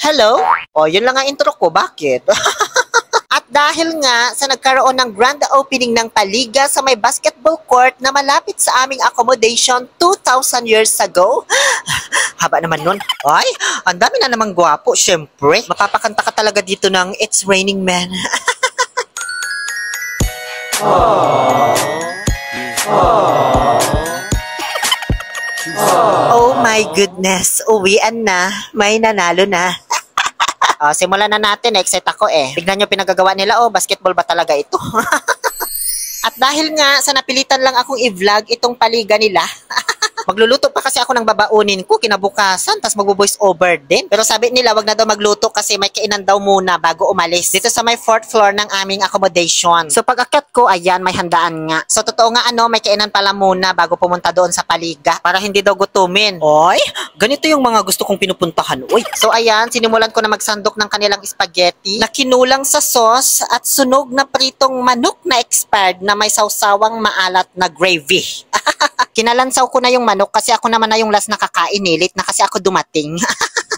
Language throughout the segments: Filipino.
Hello? O, yun lang ang intro ko. Bakit? At dahil nga sa nagkaroon ng grand opening ng Paliga sa may basketball court na malapit sa aming accommodation 2,000 years ago, haba naman nun. Ay, ang dami na namang gwapo, syempre. Mapapakanta ka talaga dito ng It's Raining Men. Oh my goodness, uwian na. May nanalo na. Simulan na natin. Excited ako eh. Tignan nyo pinagagawa nila. Basketball ba talaga ito? At dahil nga sa napilitan lang akong i-vlog itong Paliga nila, magluluto pa kasi ako ng babaunin ko kinabukasan, tas magbo-voice over din. Pero sabi nila wag na daw magluto kasi may kainan daw muna bago umalis. Dito sa may 4th floor ng aming accommodation. So pag akyat ko, ayan, may handaan nga. So totoo nga may kainan pala muna bago pumunta doon sa Paliga para hindi daw gutumin. Oy, ganito yung mga gusto kong pinupuntahan. Uy. So ayan, sinimulan ko na magsandok ng kanilang spaghetti na kinulang sa sauce at sunog na pritong manok na expired na may sawsawang maalat na gravy. Kinalansaw ko na yung manok kasi ako naman na yung last nakakain eh. Late na kasi ako dumating.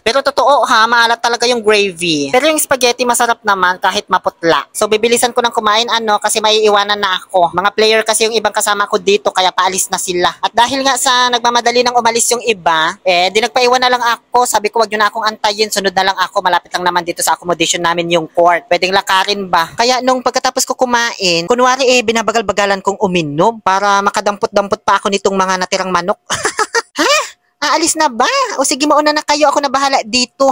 Pero totoo ha, maalat talaga yung gravy. Pero yung spaghetti masarap naman kahit maputla. So bibilisan ko ng kumain kasi maiiwanan na ako. Mga player kasi yung ibang kasama ko dito kaya paalis na sila. At dahil nga sa nagmamadali ng umalis yung iba, di nagpaiwan na lang ako. Sabi ko wag nyo na akong antayin, sunod na lang ako. Malapit lang naman dito sa accommodation namin yung court. Pwedeng lakarin ba? Kaya nung pagkatapos ko kumain, kunwari binabagal-bagalan kong uminom para makadampot-dampot pa ako nitong mga natirang manok. Aalis na ba? O sige, mauna na kayo. Ako na bahala dito.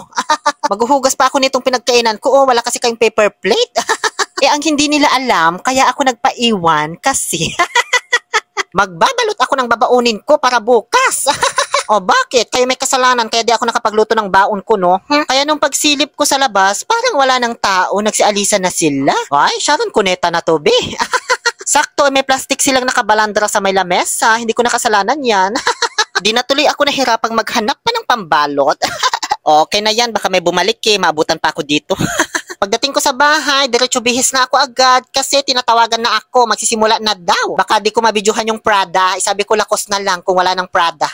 Maghuhugas pa ako nitong pinagkainan ko. Wala kasi kayong paper plate. Ang hindi nila alam, kaya ako nagpaiwan kasi magbabalot ako ng babaunin ko para bukas. Bakit? Kayo may kasalanan kaya di ako nakapagluto ng baon ko, no? Kaya nung pagsilip ko sa labas, parang wala ng tao. Nagsialisa na sila. Ay, Sharon Cuneta na to, be. Sakto, may plastic silang nakabalandra sa may lamesa. Hindi ko nakasalanan yan. Di na tuloy ako nahirapang maghanap pa ng pambalot. Okay na yan, baka may bumalik maabutan pa ako dito. Pagdating ko sa bahay, diretso bihis na ako agad kasi tinatawagan na ako, magsisimula na daw. Baka di ko mabidyohan yung Prada, sabi ko lakos na lang kung wala ng Prada.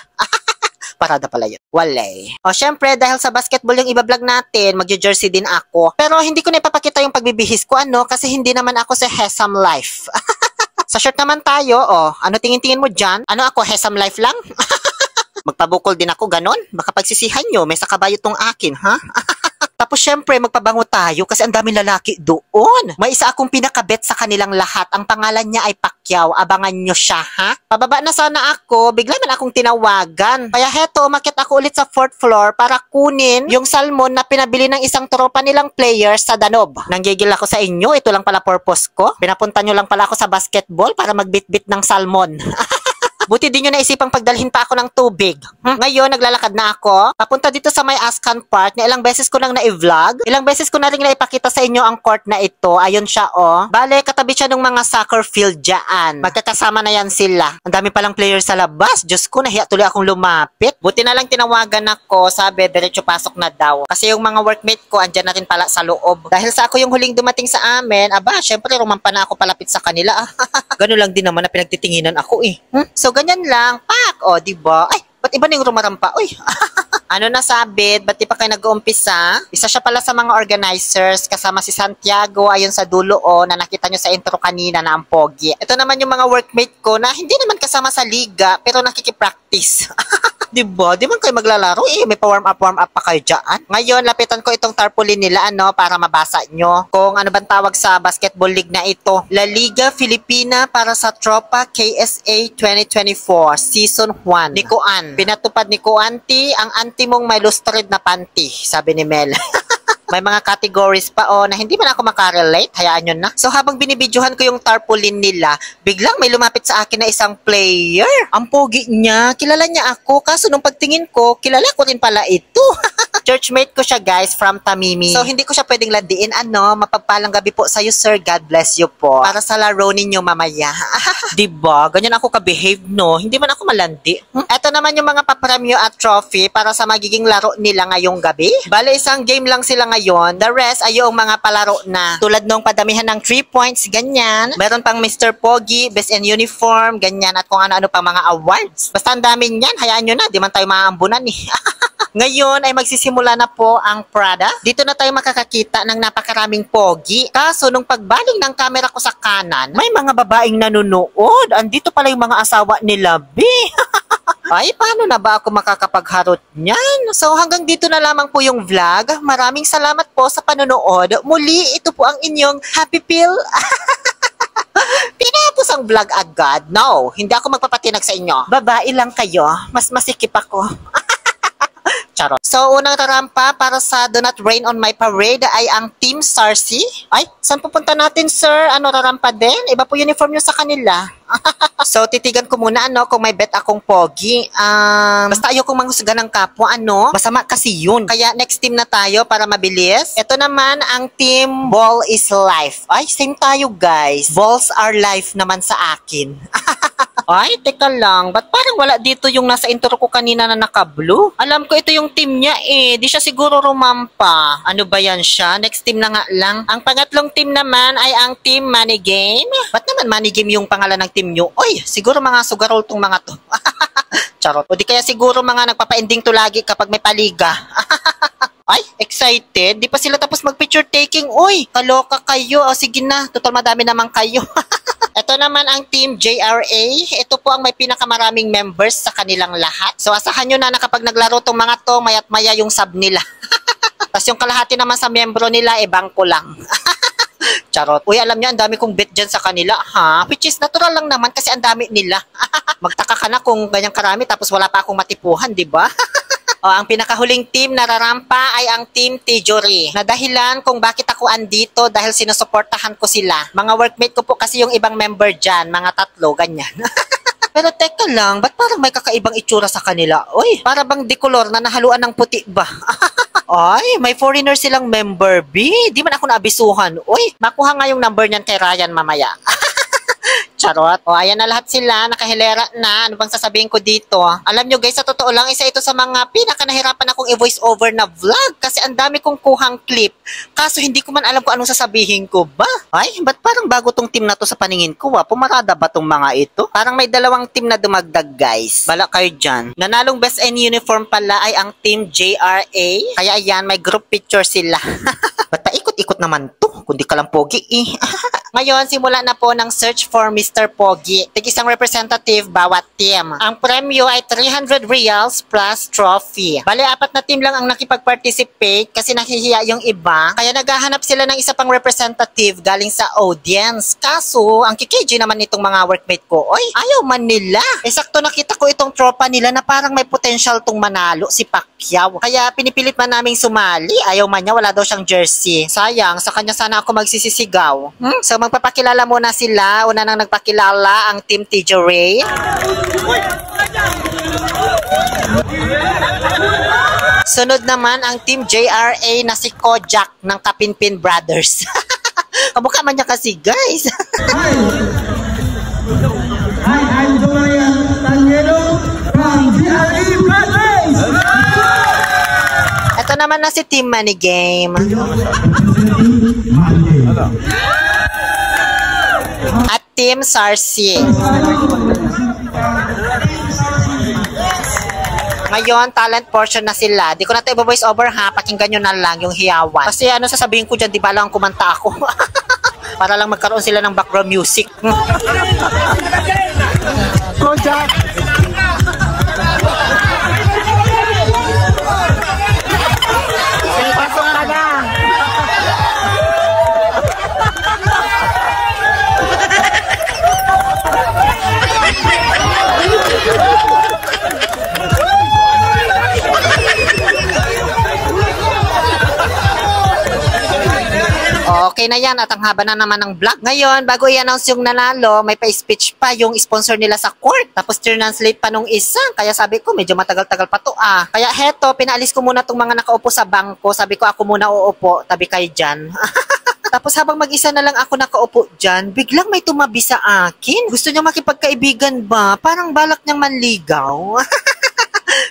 Parada pala yun. Walay. Syempre, dahil sa basketball yung ibablog natin, magje-jersey din ako. Pero hindi ko na ipapakita yung pagbibihis ko, kasi hindi naman ako sa Hesam Life. Sa shirt naman tayo, ano tingin-tingin mo dyan? Ano ako, Hesam Life lang? Magpabukol din ako, ganon? Baka pagsisihan nyo, may sakabayo tong akin, ha? Tapos syempre, magpabango tayo kasi ang daming lalaki doon. May isa akong pinakabet sa kanilang lahat. Ang pangalan niya ay Pacquiao. Abangan nyo siya, ha? Pababa na sana ako, bigla man akong tinawagan. Kaya heto, umakyat ako ulit sa 4th floor para kunin yung salmon na pinabili ng isang tropa nilang players sa Danob. Nanggigil ako sa inyo, ito lang pala purpose ko. Pinapunta nyo lang pala ako sa basketball para magbitbit ng salmon. Buti din nyo naisipang pagdalhin pa ako ng tubig. Ngayon, naglalakad na ako. Papunta dito sa may Ascan Park na ilang beses ko nang na-vlog. Ilang beses ko na rin naipakita sa inyo ang court na ito. Ayun siya, Bale, katabi siya ng mga soccer field dyan. Magkakasama na yan sila. Ang dami palang players sa labas. Diyos ko, nahiya tuloy akong lumapit. Buti na lang tinawagan ako. Sabi, diretso pasok na daw. Kasi yung mga workmate ko, andyan na rin pala sa loob. Dahil sa ako yung huling dumating sa amin, syempre, rumampa na ako palapit sa kanila. Ganun lang din naman na pinagtitinginan ako, So, ganyan lang. Pak! Diba? Ay, ba't iba na yung rumarampa? Uy! Ano nasabit? Ba't di pa kayo nag-uumpisa? Isa siya pala sa mga organizers kasama si Santiago ayun sa dulo na nakita nyo sa intro kanina na ang pogi. Ito naman yung mga workmate ko na hindi naman kasama sa liga pero nakikipractice. Diba? Di man kayo maglalaro may pa-warm up pa kayo dyan. Ngayon, lapitan ko itong tarpaulin nila para mabasa nyo. Kung ano bang tawag sa basketball league na ito. La Liga Filipina para sa Tropa KSA 2024 Season 1. Nikuan. Pinatupad ni Kuanti ang anti mong may lustrade na panty, sabi ni Mel. May mga categories pa na hindi man ako makarelate, hayaan nyo na. So habang binibidyohan ko yung tarpaulin nila, biglang may lumapit sa akin na isang player. Ang pogi niya, kilala niya ako, kaso nung pagtingin ko, kilala ko rin pala ito. Churchmate ko siya guys, from Tamimi. So hindi ko siya pwedeng landiin, mapagpalang gabi po sa'yo sir, God bless you po. Para sa laro ninyo mamaya. Diba? Ganyan ako ka-behave, no? Hindi man ako malandi. Ito naman yung mga papremyo at trophy para sa magiging laro nila ngayong gabi. Bale, isang game lang sila ngayon. The rest ay yung mga palaro na. Tulad nung padamihan ng 3 points, ganyan. Meron pang Mr. Pogi, Best in Uniform, ganyan. At kung ano-ano pang mga awards. Basta ang dami niyan, hayaan nyo na. Di man tayo maaambunan Ngayon ay magsisimula na po ang Prada. Dito na tayo makakakita ng napakaraming pogi. Kaso nung pagbaling ng camera ko sa kanan, may mga babaeng nanonood. Andito pala yung mga asawa nila, B. Ay, paano na ba ako makakapagharot niyan? So hanggang dito na lamang po yung vlog. Maraming salamat po sa panonood. Muli, ito po ang inyong Happy Pill. Pinapos ang vlog agad. No, hindi ako magpapatinag sa inyo. Babae lang kayo. Mas masikip ako. Charot. So, unang rarampa para sa Do Not Rain on My Parade ay ang Team Sarsi. Ay, saan pupunta natin, sir? Ano, rarampa din? Iba po uniform nyo sa kanila. So, titigan ko muna, kung may bet akong pogi. Basta ayokong manghusga ng kapwa, Masama kasi yun. Kaya, next team na tayo para mabilis. Ito naman, ang team Ball is Life. Ay, same tayo, guys. Balls are life naman sa akin. Ay, teka lang. Ba't parang wala dito yung nasa intro ko kanina na naka-blue? Alam ko ito yung team niya eh. Di siya siguro rumampa. Ano ba yan siya? Next team na nga lang. Ang pangatlong team naman ay ang Team Money Game. Ba't naman Money Game yung pangalan ng team nyo? Oy, siguro mga sugarol tong mga to. Charot. O di kaya siguro mga nagpapa-ending to lagi kapag may paliga. Ay, excited? Di pa sila tapos mag-picture taking. Uy, kaloka kayo. O sige na, total madami naman kayo. Ito naman ang Team JRA. Ito po ang may pinakamaraming members sa kanilang lahat. So asahan nyo na kapag naglaro tong mga to, mayat maya yung sub nila. Tapos yung kalahati naman sa membro nila, bangko lang. Charot. Uy, alam niyo, ang dami kong bet dyan sa kanila, ha? Which is natural lang naman kasi ang dami nila. Magtaka ka na kung ganyang karami tapos wala pa akong matipuhan, di ba? O, ang pinakahuling team na rarampa ay ang Team Tijori. Na dahilan kung bakit ako andito dahil sinusuportahan ko sila. Mga workmate ko po kasi yung ibang member dyan, mga 3, ganyan. Pero teka lang, ba't parang may kakaibang itsura sa kanila? Uy, para bang decolor na nahaluan ng puti ba? Ay, may foreigner silang member, B. Di man ako naabisuhan. Uy, makuha nga yung number niyan kay Ryan mamaya. Charot. O, ayan na lahat sila. Nakahilera na. Ano bang sasabihin ko dito? Alam nyo guys, sa totoo lang, isa ito sa mga pinaka-nahirapan akong i-voice over na vlog kasi ang dami kong kuhang clip. Kaso hindi ko man alam kung anong sasabihin ko ba? Ay, ba't parang bago tong team na to sa paningin ko? Pumarada ba tong mga ito? Parang may 2 team na dumagdag guys. Bala kayo dyan. Nanalong best in uniform pala ay ang Team JRA. Kaya ayan, may group picture sila. Ba't paikot-ikot naman to? Kundi ka lang pogi eh. Ngayon, simula na po ng search for Mr. Pogi. Tig-isang representative bawat team. Ang premyo ay 300 reals plus trophy. Bale, 4 na team lang ang nakipag-participate kasi nahihiya yung iba. Kaya naghahanap sila ng isa pang representative galing sa audience. Kaso, ang kikiji naman nitong mga workmate ko, oy, ayaw man nila. Sakto nakita ko itong tropa nila na parang may potential tong manalo, si Pacquiao. Kaya pinipilit man naming sumali. Ayaw man niya, wala daw siyang jersey. Sayang, sa kanya sana ako magsisisigaw. So, magpapakilala muna sila. Una nang nagpakilala ang Team Tijori. Sunod naman ang Team JRA na si Kojak ng Kapinpin Brothers. Kamukha man niya kasi, guys. Hi, I'm Dorian Tanguero from JRA Brothers. Ito naman na si Team Money Game. At Team Sarsi. Ngayon, talent portion na sila. Di ko na ito i-voice over ha. Pakinggan nyo na lang yung hiyawan. Kasi ano sasabihin ko dyan, di ba lang kumanta ako. Para lang magkaroon sila ng background music. Kojak! Pasok ka na! Okay na yan at ang haba na naman ng vlog. Ngayon, bago i-announce yung nanalo, may pa-speech pa yung sponsor nila sa court. Tapos translate pa nung isa. Kaya sabi ko, medyo matagal-tagal pa to ah. Kaya heto, pinaalis ko muna tong mga nakaupo sa bangko. Sabi ko, ako muna uupo, tabi kayo dyan. Tapos habang mag-isa na lang ako nakaupo dyan, biglang may tumabi sa akin. Gusto niya makipagkaibigan ba? Parang balak niyang manligaw.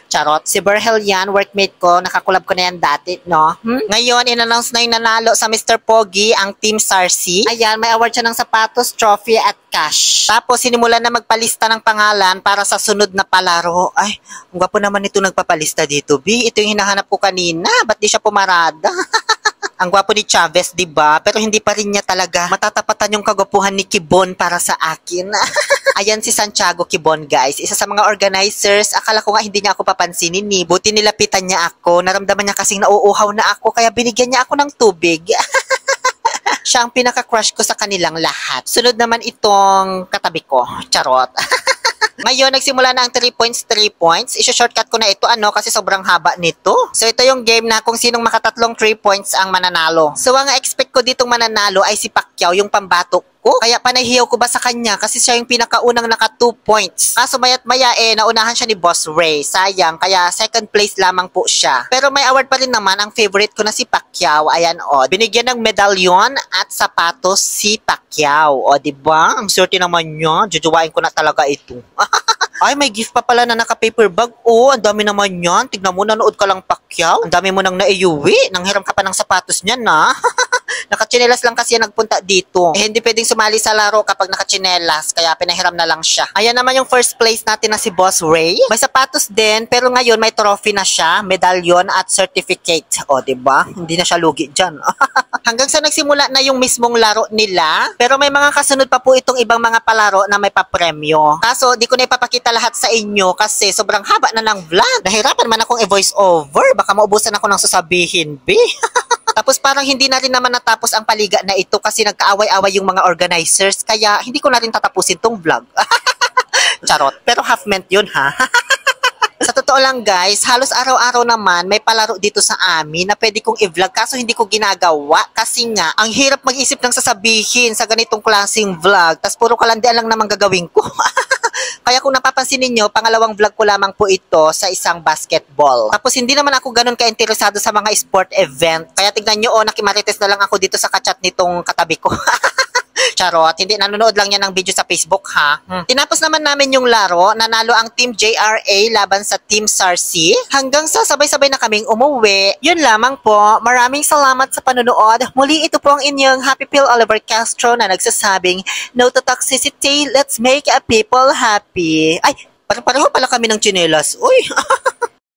Charot. Si Berhel yan, workmate ko. Nakakulab ko na yan dati, no? Ngayon, in-announce na yung nanalo sa Mr. Pogi, ang Team Sarsi. Ayan, may award siya ng sapatos, trophy, at cash. Tapos, sinimulan na magpalista ng pangalan para sa sunod na palaro. Ay, ang gwapo naman ito nagpapalista dito, B. Ito yung hinahanap ko kanina. Ba't di siya pumarada? Ang gwapo ni Chavez, diba? Pero hindi pa rin niya talaga matatapatan yung kagwapuhan ni Kibon para sa akin. Ayan si Santiago Kibon, guys. Isa sa mga organizers. Akala ko nga hindi niya ako papansinin ni. Buti nilapitan niya ako. Naramdaman niya kasing nauuhaw na ako. Kaya binigyan niya ako ng tubig. Siya ang pinaka-crush ko sa kanilang lahat. Sunod naman itong katabi ko. Charot. Ngayon, nagsimula na ang 3 points, 3 points. Isyo-shortcut ko na ito, kasi sobrang haba nito. So, ito yung game na kung sinong makatatlong 3 points ang mananalo. So, ang expect ko ditong mananalo ay si Pacquiao, yung pambatok ko. Kaya panahiyaw ko ba sa kanya kasi siya yung pinakaunang naka 2 points. Kaso maya't maya naunahan siya ni Boss Ray. Sayang, kaya second place lamang po siya. Pero may award pa rin naman ang favorite ko na si Pacquiao. Ayan binigyan ng medalyon at sapatos si Pacquiao. Diba? Ang swerte naman niya. Jujuwain ko na talaga ito. Ay, may gift pa pala na naka-paper bag. Ang dami naman yan. Tignan mo, nanood ka lang, Pacquiao. Ang dami mo nang naiuwi. Nanghiram ka pa ng sapatos niyan, na. Nakachinelas lang kasi yan nagpunta dito. Hindi pwedeng sumali sa laro kapag nakachinelas. Kaya pinahiram na lang siya. Ayan naman yung first place natin na si Boss Ray. May sapatos din, pero ngayon may trophy na siya, medalyon at certificate. Diba? Hindi na siya lugi dyan. Hanggang sa nagsimula na yung mismong laro nila. Pero may mga kasunod pa po itong ibang mga palaro na may papremyo. Kaso, di ko na ipapakita lahat sa inyo kasi sobrang haba na ng vlog. Nahirapan man akong i-voice over. Baka maubusan ako ng sasabihin, B. Tapos parang hindi na rin naman natapos ang paliga na ito kasi nagkaaway-away yung mga organizers. Kaya hindi ko na rin tatapusin tong vlog. Charot. Pero half meant yun, ha? Sa totoo lang, guys, halos araw-araw naman may palaro dito sa amin na pwede kong i-vlog kaso hindi ko ginagawa kasi nga ang hirap mag-isip ng sasabihin sa ganitong klaseng vlog. Tas puro kalandian lang naman gagawin ko. Kaya kung napapansin ninyo, pangalawang vlog ko lamang po ito sa isang basketball. Tapos hindi naman ako ganun ka-interesado sa mga sport event. Kaya tignan nyo, nakimarites na lang ako dito sa kachat nitong katabi ko. Charot, hindi nanonood lang yan ng video sa Facebook, ha? Tinapos naman namin yung laro, nanalo ang Team JRA laban sa Team Sarsi. Hanggang sa sabay-sabay na kaming umuwi. Yun lamang po, maraming salamat sa panonood. Muli ito po ang inyong Happy Pill Oliver Castro na nagsasabing, no to toxicity, let's make a people happy. Ay, pareho pala kami ng tsinelas. Uy!